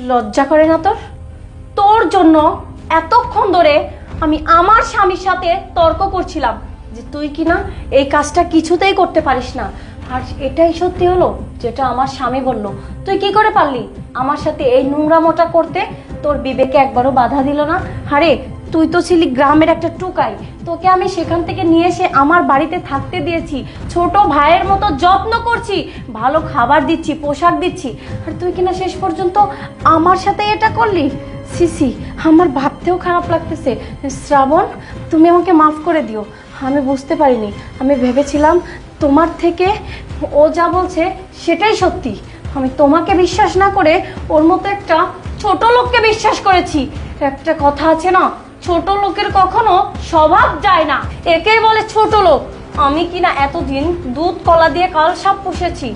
লজ্জা করে না তোর? তোর জন্য এতক্ষণ ধরে আমি আমার স্বামীর সাথে তর্ক করছিলাম যে তুই কিনা এই কাজটা কিছুতেই করতে পারিস না, আর এটাই সত্যি হলো যেটা আমার স্বামী বলল। তুই কি করে পারলি আমার সাথে এই নোংরামোটা করতে? তোর বিবেকে একবারও বাধা দিল না? আরে তুই তো ছিলি গ্রামের একটা টুকাই, তোকে আমি সেখান থেকে নিয়ে এসে আমার বাড়িতে থাকতে দিয়েছি, ছোট ভাইয়ের মতো যত্ন করছি, ভালো খাবার দিচ্ছি, পোশাক দিচ্ছি, আর তুই কিনা শেষ পর্যন্ত আমার সাথে এটা করলি। সিসি, আমার ভাবতেও খারাপ লাগতেছে। শ্রাবণ, তুমি আমাকে মাফ করে দিও, আমি বুঝতে পারিনি। আমি ভেবেছিলাম তোমার থেকে ও যা বলছে সেটাই সত্যি। আমি তোমাকে বিশ্বাস না করে ওর মতো একটা ছোট লোককে বিশ্বাস করেছি। একটা কথা আছে না, ছোট লোকের কখনো স্বভাব যায় না, একেই বলে ছোট লোক। আমি কিনা এতদিন দুধ কলা দিয়ে কাল সাপ পুষেছি,